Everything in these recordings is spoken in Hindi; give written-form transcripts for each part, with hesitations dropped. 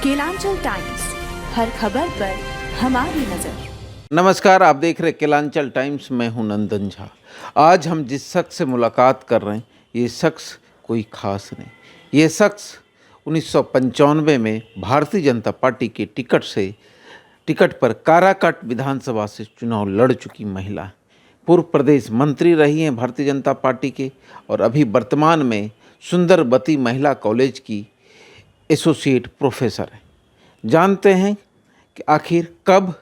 केलांचल टाइम्स, हर खबर पर हमारी नजर। नमस्कार, आप देख रहे केलांचल टाइम्स। मैं हूं नंदन झा। आज हम जिस शख्स से मुलाकात कर रहे हैं, ये शख्स कोई खास नहीं। ये शख्स 1995 में भारतीय जनता पार्टी के टिकट पर काराकाट विधानसभा से चुनाव लड़ चुकी महिला है। पूर्व प्रदेश मंत्री रही हैं भारतीय जनता पार्टी के, और अभी वर्तमान में सुंदरबती महिला कॉलेज की एसोसिएट प्रोफेसर है। जानते हैं कि आखिर कब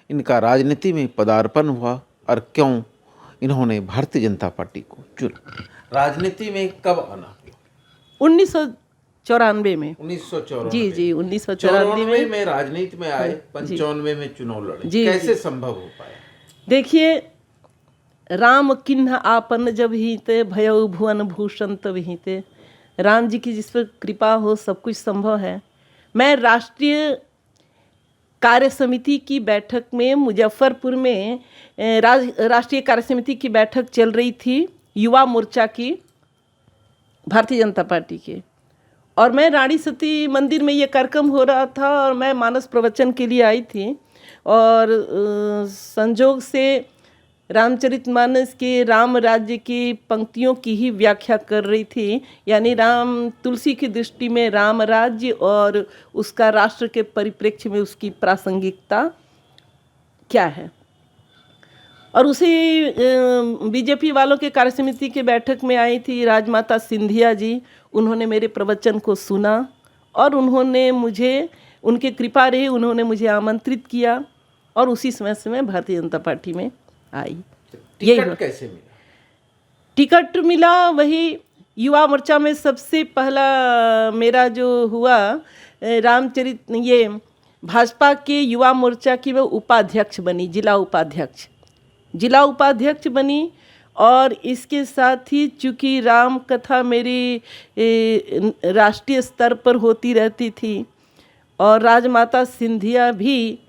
इनका राजनीति में पदार्पण हुआ और क्यों इन्होंने भारतीय जनता पार्टी को चुना। राजनीति में कब आना? 1994 में। 1994। जी 1994 में राजनीति में आए, 95 में चुनाव लड़े। कैसे संभव हो पाया? देखिए, राम किन्ह आपन जब हीते, भयउ भुवन भूषण तब हीते। राम जी की जिस पर कृपा हो सब कुछ संभव है। मैं राष्ट्रीय कार्य समिति की बैठक में मुजफ्फरपुर में राष्ट्रीय कार्य समिति की बैठक चल रही थी, युवा मोर्चा की, भारतीय जनता पार्टी के। और मैं रानी सती मंदिर में ये कार्यक्रम हो रहा था और मैं मानस प्रवचन के लिए आई थी। और संजोग से रामचरितमानस के राम राज्य की पंक्तियों की ही व्याख्या कर रही थी, यानी राम तुलसी की दृष्टि में राम राज्य और उसका राष्ट्र के परिप्रेक्ष्य में उसकी प्रासंगिकता क्या है। और उसी बीजेपी वालों के कार्य समिति की बैठक में आई थी राजमाता सिंधिया जी। उन्होंने मेरे प्रवचन को सुना और उन्होंने मुझे, उनकी कृपा रही, उन्होंने मुझे आमंत्रित किया और उसी समय से मैं भारतीय जनता पार्टी में आई। टिकट कैसे मिला? टिकट मिला वही युवा मोर्चा में। सबसे पहला मेरा जो हुआ ये भाजपा के युवा मोर्चा की वो उपाध्यक्ष बनी, जिला उपाध्यक्ष बनी। और इसके साथ ही चूँकि राम कथा मेरी राष्ट्रीय स्तर पर होती रहती थी और राजमाता सिंधिया भी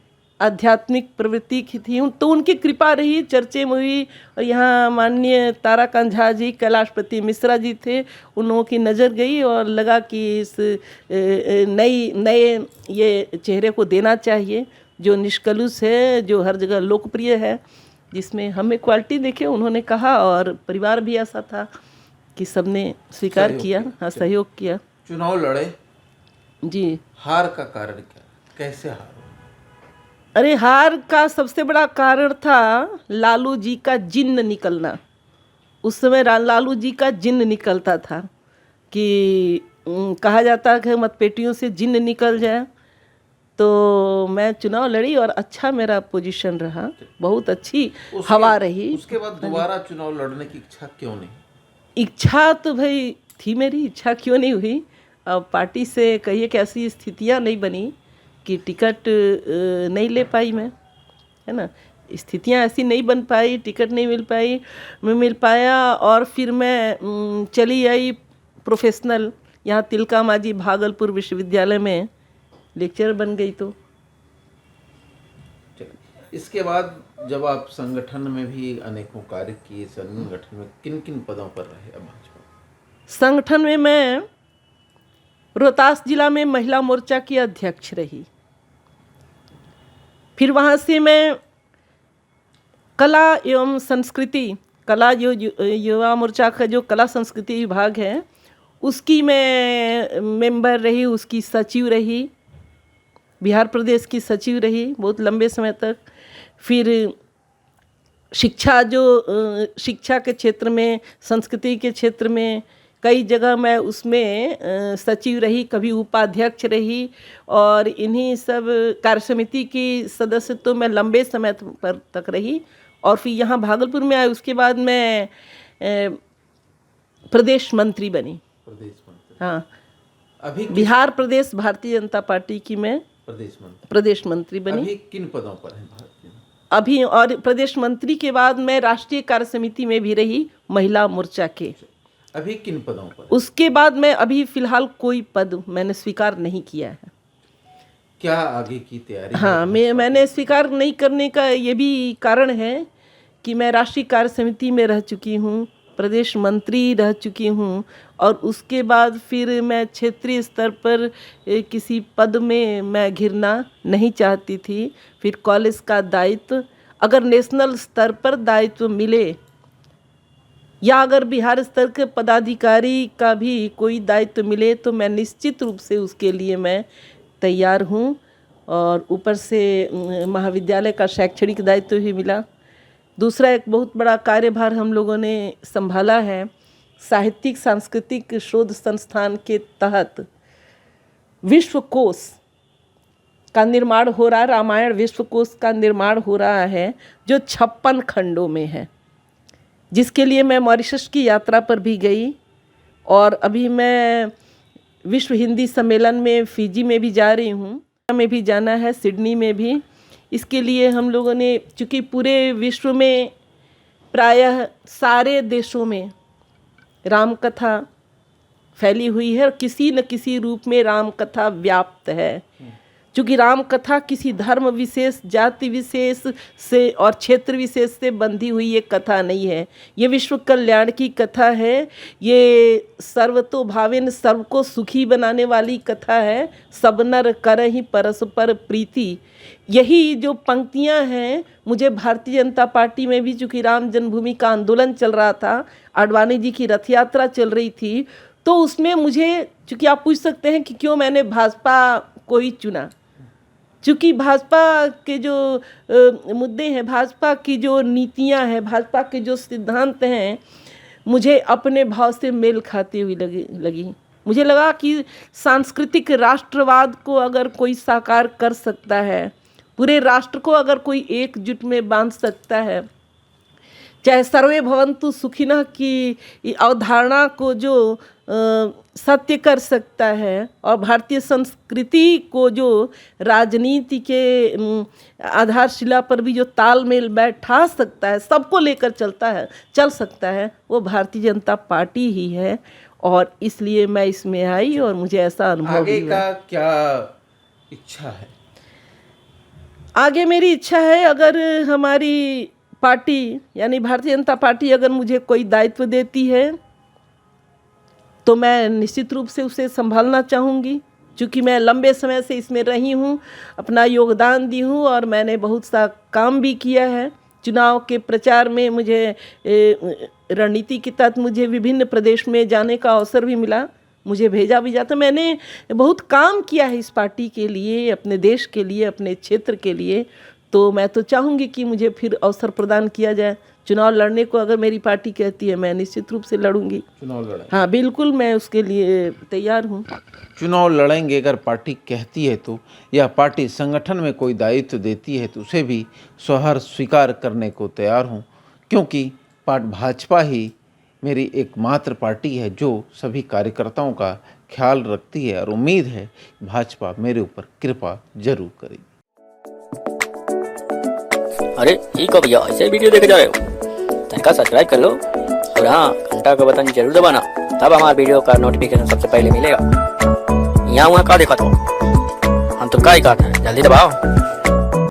आध्यात्मिक प्रवृत्ति की थी, तो उनकी कृपा रही, चर्चे में हुई। और यहाँ माननीय ताराकांत झा जी, कैलाशपति मिश्रा जी थे, उन लोगों की नज़र गई और लगा कि इस नए ये चेहरे को देना चाहिए जो निष्कलुष है, जो हर जगह लोकप्रिय है, जिसमें हमें क्वालिटी देखे। उन्होंने कहा और परिवार भी ऐसा था कि सबने स्वीकार किया, हाँ, सहयोग किया। चुनाव लड़े जी। हार का कारण क्या? कैसे हार? अरे, हार का सबसे बड़ा कारण था लालू जी का जिन्न निकलना। उस समय लालू जी का जिन्न निकलता था कि कहा जाता कि मतपेटियों से जिन्न निकल जाए। तो मैं चुनाव लड़ी और अच्छा मेरा पोजीशन रहा, बहुत अच्छी हवा रही। उसके बाद दोबारा चुनाव लड़ने की इच्छा क्यों नहीं? इच्छा तो भाई थी, मेरी इच्छा क्यों नहीं हुई। अब पार्टी से कहिए कि ऐसी स्थितियाँ नहीं बनी कि टिकट नहीं ले पाई मैं, है ना। स्थितियाँ ऐसी नहीं बन पाई, टिकट नहीं मिल पाया। और फिर मैं चली आई प्रोफेशनल, यहाँ तिलका मांझी भागलपुर विश्वविद्यालय में लेक्चरर बन गई। तो इसके बाद जब आप संगठन में भी अनेकों कार्य किए, संगठन में किन किन पदों पर रहे? अब संगठन में मैं रोहतास जिला में महिला मोर्चा की अध्यक्ष रही। फिर वहाँ से मैं कला एवं संस्कृति, जो युवा मोर्चा का जो कला संस्कृति विभाग है, उसकी मैं मेंबर रही, उसकी सचिव रही, बिहार प्रदेश की सचिव रही बहुत लंबे समय तक। फिर शिक्षा के क्षेत्र में, संस्कृति के क्षेत्र में कई जगह मैं उसमें सचिव रही, कभी उपाध्यक्ष रही। और इन्हीं सब कार्य समिति की सदस्य तो मैं लंबे समय पर तक रही। और फिर यहाँ भागलपुर में आए, उसके बाद मैं प्रदेश मंत्री बनी। हाँ, अभी बिहार प्रदेश भारतीय जनता पार्टी की मैं प्रदेश मंत्री बनी। अभी किन पदों पर हैं? अभी और प्रदेश मंत्री के बाद मैं राष्ट्रीय कार्य समिति में भी रही महिला मोर्चा के। अभी किन पदों पर? उसके बाद मैं अभी फिलहाल कोई पद मैंने स्वीकार नहीं किया है। क्या आगे की तैयारी? हाँ, मैंने स्वीकार नहीं करने का ये भी कारण है कि मैं राष्ट्रीय कार्य समिति में रह चुकी हूँ प्रदेश मंत्री रह चुकी हूँ और उसके बाद फिर मैं क्षेत्रीय स्तर पर किसी पद में मैं घिरना नहीं चाहती थी। फिर कॉलेज का दायित्व, अगर नेशनल स्तर पर दायित्व मिले या अगर बिहार स्तर के पदाधिकारी का भी कोई दायित्व मिले तो मैं निश्चित रूप से उसके लिए मैं तैयार हूँ। और ऊपर से महाविद्यालय का शैक्षणिक दायित्व भी मिला। दूसरा एक बहुत बड़ा कार्यभार हम लोगों ने संभाला है, साहित्यिक सांस्कृतिक शोध संस्थान के तहत विश्वकोश का निर्माण हो रहा है। रामायण विश्वकोश का निर्माण हो रहा है जो 56 खंडों में है, जिसके लिए मैं मॉरिशस की यात्रा पर भी गई और अभी मैं विश्व हिंदी सम्मेलन में फिजी में भी जा रही हूँ, में भी जाना है, सिडनी में भी। इसके लिए हम लोगों ने, चूँकि पूरे विश्व में प्रायः सारे देशों में राम कथा फैली हुई है और किसी न किसी रूप में राम कथा व्याप्त है। चूँकि राम कथा किसी धर्म विशेष, जाति विशेष से और क्षेत्र विशेष से बंधी हुई ये कथा नहीं है, ये विश्व कल्याण की कथा है। ये सर्वतोभावेन सर्व को सुखी बनाने वाली कथा है। सब नर करहि परस्पर प्रीति, यही जो पंक्तियां हैं मुझे भारतीय जनता पार्टी में भी, चूँकि राम जन्मभूमि का आंदोलन चल रहा था, आडवाणी जी की रथ यात्रा चल रही थी, तो उसमें मुझे, चूँकि आप पूछ सकते हैं कि क्यों मैंने भाजपा को ही चुना, चूँकि भाजपा के जो मुद्दे हैं, भाजपा की जो नीतियां हैं, भाजपा के जो सिद्धांत हैं, मुझे अपने भाव से मेल खाती हुई लगी। मुझे लगा कि सांस्कृतिक राष्ट्रवाद को अगर कोई साकार कर सकता है, पूरे राष्ट्र को अगर कोई एकजुट में बांध सकता है, चाहे सर्वे भवन्तु सुखिनः की अवधारणा को जो सत्य कर सकता है और भारतीय संस्कृति को जो राजनीति के आधारशिला पर भी जो तालमेल बैठा सकता है, सबको लेकर चल सकता है, वो भारतीय जनता पार्टी ही है। और इसलिए मैं इसमें आई और मुझे ऐसा अनुभव आगे का क्या इच्छा है? आगे मेरी इच्छा है, अगर हमारी पार्टी यानी भारतीय जनता पार्टी अगर मुझे कोई दायित्व देती है तो मैं निश्चित रूप से उसे संभालना चाहूँगी। चूँकि मैं लंबे समय से इसमें रही हूँ, अपना योगदान दी हूँ और मैंने बहुत सा काम भी किया है। चुनाव के प्रचार में मुझे रणनीति के तहत मुझे विभिन्न प्रदेश में जाने का अवसर भी मिला, मुझे भेजा भी जाता। मैंने बहुत काम किया है इस पार्टी के लिए, अपने देश के लिए, अपने क्षेत्र के लिए। तो मैं तो चाहूँगी कि मुझे फिर अवसर प्रदान किया जाए। चुनाव लड़ने को अगर मेरी पार्टी कहती है, मैं निश्चित रूप से लड़ूंगी। चुनाव लड़ें? हाँ बिल्कुल, मैं उसके लिए तैयार हूँ। चुनाव लड़ेंगे अगर पार्टी कहती है तो, या पार्टी संगठन में कोई दायित्व देती है तो उसे भी स्वहर स्वीकार करने को तैयार हूँ, क्योंकि भाजपा ही मेरी एकमात्र पार्टी है जो सभी कार्यकर्ताओं का ख्याल रखती है और उम्मीद है भाजपा मेरे ऊपर कृपा जरूर करेगी। अरे ये कब भैया ऐसे वीडियो देखे जा रहे हो? तनिका सब्सक्राइब कर लो और हाँ, घंटा का बटन जरूर दबाना, तब हमारे वीडियो का नोटिफिकेशन सबसे पहले मिलेगा। यहाँ वहाँ का देखा तो हम तो क्या ही कहते हैं, जल्दी दबाओ।